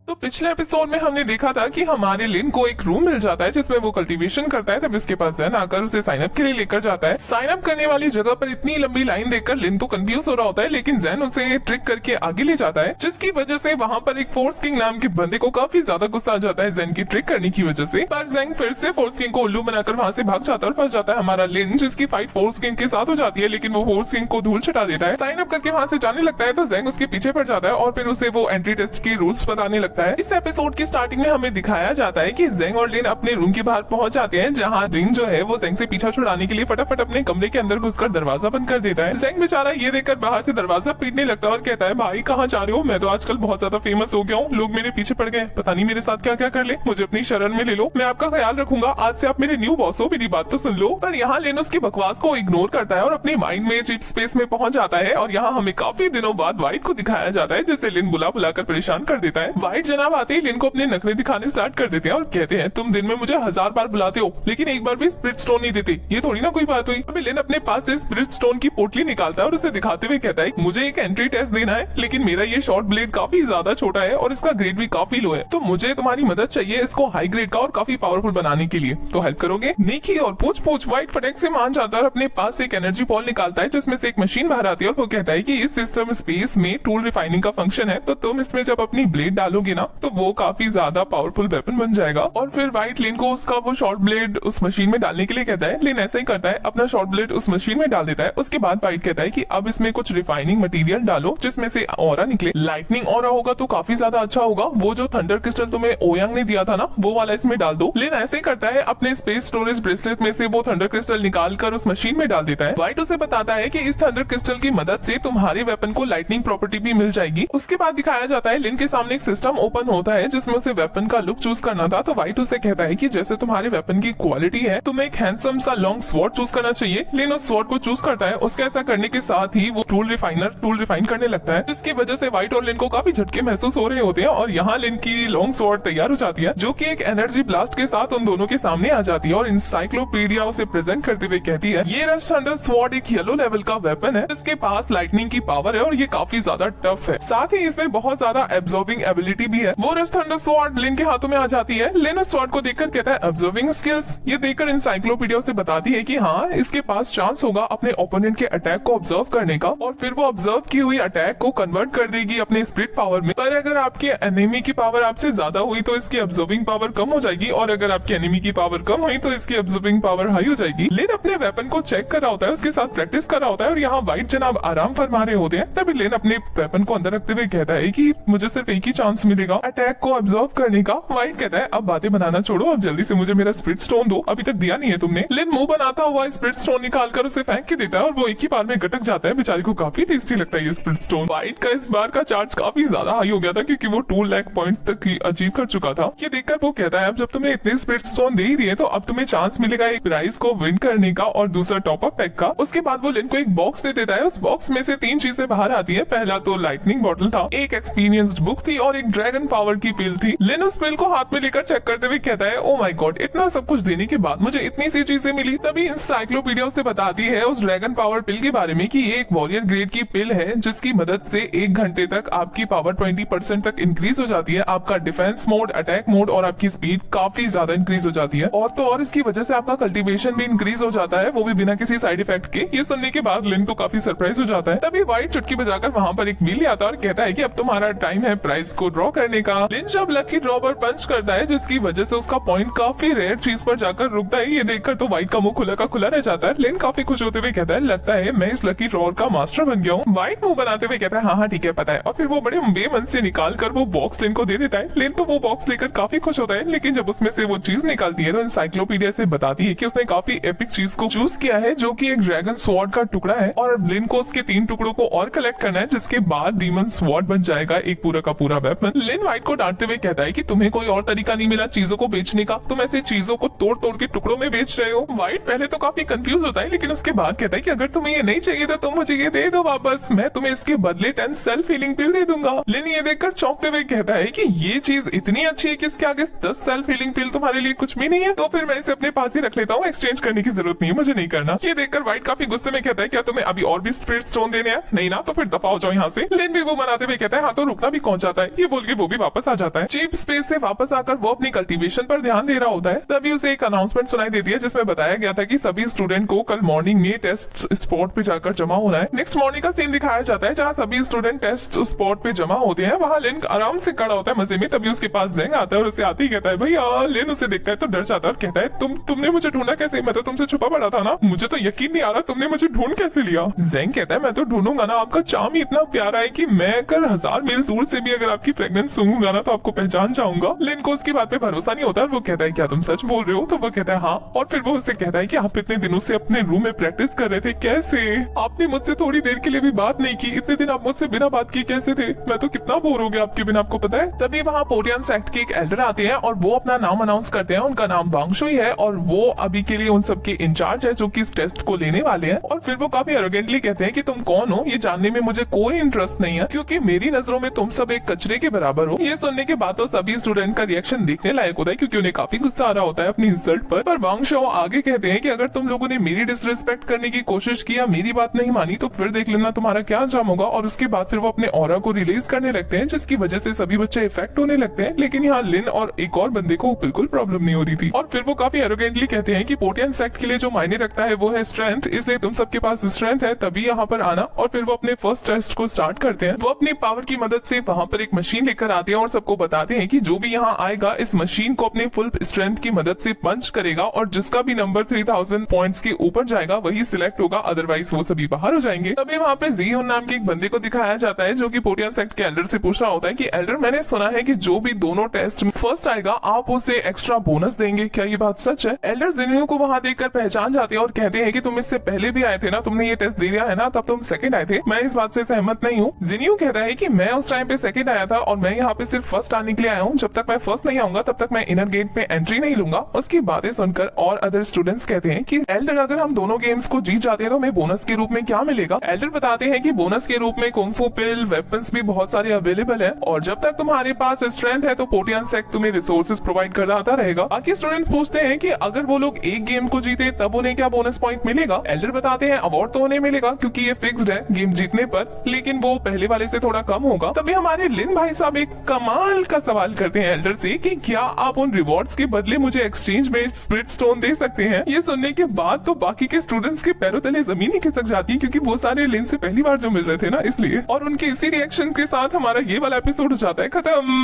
तो पिछले एपिसोड में हमने देखा था कि हमारे लिन को एक रूम मिल जाता है जिसमें वो कल्टीवेशन करता है। तब इसके पास जैन आकर उसे साइन अप के लिए लेकर जाता है। साइन अप करने वाली जगह पर इतनी लंबी लाइन देखकर लिन तो कंफ्यूज हो रहा होता है, लेकिन जैन उसे ट्रिक करके आगे ले जाता है, जिसकी वजह से वहाँ पर एक फोर्स किंग नाम के बंदे को काफी ज्यादा गुस्सा आ जाता है जैन की ट्रिक करने की वजह से। पर जैन फिर से फोर्स किंग को उल्लू बनाकर वहाँ से भाग जाता है और फंस जाता है हमारा लिन, जिसकी फाइट फोर्स किंग के साथ हो जाती है, लेकिन वो फोर्स किंग को धूल छटा देता है। साइन अप करके वहाँ से जाने लगता है तो जैन उसके पीछे पड़ जाता है और फिर उसे वो एंट्री टेस्ट के रूल्स बताने लगता है। इस एपिसोड की स्टार्टिंग में हमें दिखाया जाता है कि जेंग और लिन अपने रूम के बाहर पहुंच जाते हैं, जहां लिन जो है वो जेंग से पीछा छुड़ाने के लिए फटाफट अपने कमरे के अंदर घुसकर दरवाजा बंद कर देता है। जेंग बेचारा ये देखकर बाहर से दरवाजा पीटने लगता है और कहता है, भाई कहाँ जा रहे हो? मैं तो आजकल बहुत ज्यादा फेमस हो गया हूँ, लोग मेरे पीछे पड़ गए, पता नहीं मेरे साथ क्या क्या कर ले, मुझे अपनी शरण में ले लो, मैं आपका ख्याल रखूंगा, आज से आप मेरे न्यू बॉस हो, मेरी बात तो सुन लो। पर यहाँ लिन उसकी बकवास को इग्नोर करता है और अपने माइंड में चिप स्पेस में पहुंच जाता है। और यहाँ हमें काफी दिनों बाद व्हाइट को दिखाया जाता है, जिसे लिन बुला बुलाकर परेशान कर देता है। व्हाइट जनाब आते ही लिन को अपने नखरे दिखाने स्टार्ट कर देते हैं और कहते हैं, तुम दिन में मुझे 1000 बार बुलाते हो लेकिन एक बार भी स्पिरिट स्टोन नहीं देते, ये थोड़ी ना कोई बात हुई। अभी लिन अपने पास से स्पिरिट स्टोन की पोटली निकालता है और उसे दिखाते हुए कहता है, मुझे एक एंट्री टेस्ट देना है, लेकिन मेरा ये शॉर्ट ब्लेड काफी ज्यादा छोटा है और इसका ग्रेड भी काफी लो है, तो मुझे तुम्हारी मदद चाहिए इसको हाई ग्रेड का और काफी पावरफुल बनाने के लिए, तो हेल्प करोगे? नेकी और पूछ पूछ व्हाइट फटक से मान जाता है और अपने पास से एक एनर्जी बॉल निकालता है, जिसमें से एक मशीन बाहर आती है और वो कहता है कि इस सिस्टम स्पेस में टूल रिफाइनिंग का फंक्शन है, तो तुम इसमें जब अपनी ब्लेड डालोगे ना तो वो काफी ज्यादा पावरफुल वेपन बन जाएगा। और फिर व्हाइट लिन को उसका वो शॉर्ट ब्लेड उस मशीन में डालने के लिए कहता है। लिन ऐसा ही करता है, अपना शॉर्ट ब्लेड उस मशीन में डाल देता है। उसके बाद व्हाइट कहता है कि अब इसमें कुछ रिफाइनिंग मटेरियल डालो जिसमें से ऑरा निकले, लाइटनिंग ऑरा होगा तो काफी ज्यादा अच्छा होगा, वो जो थंडर क्रिस्टल तुम्हें ओयांग ने दिया था ना वो वाला इसमें डाल दो। लिन ऐसे ही करता है, अपने स्पेस स्टोरेज ब्रेसलेट में से वो थंडर क्रिस्टल निकाल कर उस मशीन में डाल देता है। व्हाइट उसे बताता है कि इस थंडर क्रिस्टल की मदद से तुम्हारे वेपन को लाइटनिंग प्रॉपर्टी भी मिल जाएगी। उसके बाद दिखाया जाता है लिन के सामने एक सिस्टम ओपन होता है जिसमें उसे वेपन का लुक चूज करना था, तो व्हाइट उसे कहता है कि जैसे तुम्हारे वेपन की क्वालिटी है तुम्हें एक हैंडसम सा लॉन्ग स्वॉर्ड चूज करना चाहिए। लिन उस स्वॉर्ड को चूज करता है। उसके ऐसा करने के साथ ही वो टूल रिफाइन करने लगता है, जिसकी वजह से व्हाइट और लिन को काफी झटके महसूस हो रहे होते हैं। और यहाँ लिन की लॉन्ग स्वॉर्ड तैयार हो जाती है, जो कि एक एनर्जी ब्लास्ट के साथ उन दोनों के सामने आ जाती है और इंसाइक्लोपीडिया उसे प्रेजेंट करते हुए कहती है, ये रश थंडर स्वॉर्ड एक येलो लेवल का वेपन है, इसके पास लाइटनिंग की पावर है और ये काफी ज्यादा टफ है, साथ ही इसमें बहुत ज्यादा एब्जॉर्बिंग एबिलिटी भी है। वो रश थंडर स्वॉर्ड लिन के हाथों में आ जाती है। लिन उस स्वॉर्ड को देखकर कहता है, ऑब्जर्विंग स्किल्स। ये देखकर इंसाइक्लोपीडिया उसे बताती है कि हाँ, इसके पास चांस होगा अपने ओपोनेंट के अटैक को ऑब्जर्व करने का और फिर वो ऑब्जर्व की हुई अटैक को कन्वर्ट कर देगी अपने स्पिरिट पावर में। पर अगर आपके एनिमी की पावर आपसे ज्यादा हुई तो इसकी ऑब्जर्विंग पावर कम हो जाएगी, और अगर आपके एनिमी की पावर कम हुई तो इसकी ऑब्जर्विंग पावर हाई हो जाएगी। लिन अपने वेपन को चेक कर रहा होता है, उसके साथ प्रैक्टिस कर रहा होता है और यहाँ व्हाइट जनाब आराम फरमा रहे होते हैं। तभी लिन अपने वेपन को अंदर रखते हुए कहता है कि मुझे सिर्फ एक ही चांस मिलेगा अटैक को ऑब्जर्व करने का। व्हाइट कहता है, अब बातें बनाना छोड़ो, अब जल्दी से मुझे मेरा स्पिरिट स्टोन दो, अभी तक दिया नहीं है तुमने। लिन मुंह बनाता हुआ स्पिरिट स्टोन निकालकर उसे फेंक के देता है और वो एक ही बार में गटक जाता है। बेचारी को काफी टेस्टी लगता है ये स्पिरिट स्टोन। व्हाइट का इस बार का चार्ज काफी ज्यादा हाई हो गया था, क्योंकि वो 2 लाख पॉइंट्स तक अचीव कर चुका था। ये देखकर वो कहता है, अब जब तुमने इतने स्पिरिट स्टोन दे ही दिए तो अब तुम्हें चांस मिलेगा एक प्राइज को विन करने का और दूसरा टॉप अप पैक का। उसके बाद वो लिन को एक बॉक्स दे देता है। उस बॉक्स में से 3 चीजें बाहर आती है। पहला तो लाइटनिंग बॉटल था, एक एक्सपीरियंस्ड बुक थी और एक ड्रैगन पावर की पिल थी। लिन उस पिल को हाथ में लेकर चेक करते हुए कहता है, ओ माय गॉड, इतना सब कुछ देने के बाद मुझे इतनी सी चीजें मिली। तभी इंसाइक्लोपीडिया उसे बताती है उस ड्रैगन पावर पिल के बारे में कि ये एक वॉरियर ग्रेड की पिल है, जिसकी मदद से 1 घंटे तक आपकी पावर 20% तक इंक्रीज हो जाती है, आपका डिफेंस मोड, अटैक मोड और आपकी स्पीड काफी ज्यादा इंक्रीज हो जाती है, और तो और इसकी वजह से आपका कल्टीवेशन भी इंक्रीज हो जाता है, वो भी बिना किसी साइड इफेक्ट के। ये सुनने के बाद लिन तो काफी सरप्राइज हो जाता है। तभी व्हाइट चुटकी बजाकर वहाँ पर एक व्हील आता है और कहता है कि अब तुम्हारा टाइम है प्राइज को ड्रॉ करने का। लिन जब लकी ड्रॉ पर पंच करता है, जिसकी वजह से उसका पॉइंट काफी रेयर चीज पर जाकर रुकता है। ये देखकर तो व्हाइट का मुंह खुला का खुला रह जाता है। लिन काफी खुश होते हुए कहता है, लगता है मैं इस लकी ड्रॉ का मास्टर बन गया हूँ। व्हाइट मुंह बनाते हुए कहता है, हाँ हाँ ठीक है पता है, और फिर वो बड़े बेमन से निकाल कर वो बॉक्स लिन को दे देता है। लिन तो वो बॉक्स लेकर काफी खुश होता है, लेकिन जब उसमें से वो चीज निकालती है तो इंसाइक्लोपीडिया से बताती है कि उसने काफी एपिक चीज को चूज किया है, जो कि एक ड्रैगन स्वॉर्ड का टुकड़ा है, और लिन को उसके 3 टुकड़ों को और कलेक्ट करना है, जिसके बाद डीमन स्वॉर्ड बन जाएगा एक पूरा का पूरा वेपन। लिन व्हाइट को डांटते हुए कहता है कि तुम्हें कोई और तरीका नहीं मिला चीजों को बेचने का, तुम ऐसे चीजों को तोड़ तोड़ के टुकड़ों में बेच रहे हो। व्हाइट पहले तो काफी कंफ्यूज होता है, लेकिन उसके बाद कहता है कि अगर तुम्हें ये नहीं चाहिए तो तुम मुझे ये दे दो वापस, मैं तुम्हें इसके बदले 10 सेल्फ हीलिंग पिल दे दूंगा। लिन ये देखकर चौंकते हुए कहता है कि ये चीज इतनी अच्छी है कि इसके आगे 10 सेल्फ हीलिंग पिल तुम्हारे लिए कुछ भी नहीं है, तो फिर मैं इसे अपने पास ही रख लेता हूँ, एक्सचेंज करने की जरूरत नहीं है, मुझे नहीं करना। ये देखकर व्हाइट काफी गुस्से में कहता है, क्या तुम्हें अभी और भी स्पिरिट स्टोन देने हैं? नहीं ना, तो फिर दफा हो जाओ यहाँ से। लिन भी वो मनाते हुए कहता है, हाँ तो रुकना भी कौन चाहता है। ये बोल के वो भी वापस आ जाता है। चीप स्पेस से वापस आकर वो अपनी कल्टीवेशन पर ध्यान दे रहा होता है, तभी उसे एक अनाउंसमेंट सुनाई देती है जिसमें बताया गया था कि सभी स्टूडेंट को कल मॉर्निंग में टेस्ट स्पॉट पे जाकर जमा होना है। नेक्स्ट मॉर्निंग का सीन दिखाया जाता है जहाँ सभी स्टूडेंट टेस्ट स्पॉट पे जमा होते हैं। वहाँ लिन आराम से खड़ा होता है मजे में, तभी उसके पास जेंग आता है और उसे आते ही कहता है भैया। लिन उसे देखता है तो डर जाता है और कहता है तुमने मुझे ढूंढा कैसे? मैं तो तुमसे छुपा पड़ा था ना, मुझे तो यकीन नहीं आ रहा तुमने मुझे ढूंढ कैसे लिया। जेंग कहता है मैं तो ढूंढूंगा ना, आपका चार्म ही इतना प्यारा है कि मैं अगर 1000 मील दूर से भी अगर आपकी फ्रेग्रेंस सूंघूंगा ना तो आपको पहचान जाऊंगा। लिन को उसकी बात पे भरोसा नहीं होता और वो कहता है क्या तुम सच बोल रहे हो? तो वो कहता है हाँ, और फिर वो उसे कहता है कि आप इतने दिनों से अपने रूम में प्रैक्टिस कर रहे थे, कैसे? आपने मुझसे थोड़ी देर के लिए भी बात नहीं की, इतने दिन आप मुझसे बिना बात किए कैसे थे? मैं तो कितना बोर हो गया आपके बिना, आपको पता है। तभी वहाँ पोटियन सेक्ट के एक एल्डर आते हैं और वो अपना नाम अनाउंस करते हैं। उनका नाम वांगशुई है और वो अभी के लिए उन सबके इंचार्ज है जो कि इस टेस्ट को लेने वाले हैं। और फिर वो काफी एरोगेंटली कहते हैं कि तुम कौन हो ये जानने में मुझे कोई इंटरेस्ट नहीं है, क्योंकि मेरी नजरों में तुम सब एक कचरे के बराबर हो। ये सुनने के बाद तो सभी स्टूडेंट का रिएक्शन देखने लायक होता है, क्योंकि उन्हें काफी गुस्सा आ रहा होता है अपनी इंसल्ट पर वांगशो आगे कहते हैं कि अगर तुम लोगों ने मेरी डिसरिस्पेक्ट करने की कोशिश की या मेरी बात नहीं मानी तो फिर देख लेना तुम्हारा क्या अंजाम होगा। और उसके बाद फिर वो अपने ऑरा को रिलीज करने लगते हैं, जिसकी वजह से सभी बच्चे इफेक्ट होने लगते हैं। लेकिन यहाँ लिन और एक और बंदे को बिल्कुल प्रॉब्लम नहीं हो रही थी। और फिर वो काफी एरोगेंटली कहते हैं कि पोटियन सेक्ट के लिए जो मायने रखता है वो है स्ट्रेंथ, इसलिए तुम सबके पास स्ट्रेंथ है तभी यहाँ पर आना। और फिर वो अपने फर्स्ट टेस्ट को स्टार्ट करते हैं। वो अपनी पावर की मदद से वहाँ पर एक मशीन लेकर आते हैं और सबको बताते हैं कि जो भी यहाँ आएगा इस मशीन को अपने फुल स्ट्रेंथ की मदद से पंच करेगा और जिसका भी नंबर 3000 पॉइंट्स के ऊपर जाएगा वही सिलेक्ट होगा, अदरवाइज वो सभी बाहर हो जाएंगे। तभी वहाँ पे जीहोन नाम के एक बंदे को दिखाया जाता है जो कि पोटियन सेक्ट के एल्डर से पूछ रहा होता है कि एल्डर मैंने सुना है कि जो भी दोनों टेस्ट में फर्स्ट आएगा आप उसे एक्स्ट्रा बोनस देंगे, क्या ये बात सच है? एल्डर जिनियो को वहाँ देखकर पहचान जाते हैं और कहते हैं कि तुम इससे पहले भी आए थे ना, तुमने ये टेस्ट दे दिया है ना, तब तुम सेकंड आए थे। मैं इस बात से सहमत नहीं हूँ। जिनियो कहता है कि मैं उस टाइम पे सेकंड आया था और मैं यहाँ पे सिर्फ फर्स्ट आने के लिए आया हूँ, जब तक मैं फर्स्ट नहीं आऊंगा तब तक मैं इनर गेट पे एंट्री नहीं लूंगा। उसकी बातें सुनकर और अदर स्टूडेंट्स कहते हैं कि एल्डर अगर हम दोनों गेम्स को जीत जाते हैं तो हमें बोनस के रूप में क्या मिलेगा? एल्डर बताते हैं कि बोनस के रूप में कुंग-फू पिल, वेपन्स भी बहुत सारे अवेलेबल है और जब तक तुम्हारे पास स्ट्रेंथ है तो पोटियन सेक्ट तुम्हें रिसोर्सेज प्रोवाइड करता रहेगा। बाकी स्टूडेंट्स पूछते हैं कि अगर वो लोग एक गेम को जीते तब उन्हें क्या बोनस पॉइंट मिलेगा? एल्डर बताते हैं अवार्ड तो उन्हें मिलेगा क्योंकि ये फिक्स्ड है गेम जीतने पर, लेकिन वो पहले वाले से थोड़ा कम होगा। तभी हमारे लिन भाई साहब एक कमाल का सवाल करते हैं एल्डर से कि क्या आप उन रिवॉर्ड्स के बदले मुझे एक्सचेंज में स्पिरिट स्टोन दे सकते हैं? ये सुनने के बाद तो बाकी के स्टूडेंट्स के पैरों तले जमीन ही खिसक जाती है, क्योंकि वो सारे लिन से पहली बार जो मिल रहे थे ना इसलिए। और उनके इसी रिएक्शन के साथ हमारा ये वाला एपिसोड हो जाता है खत्म।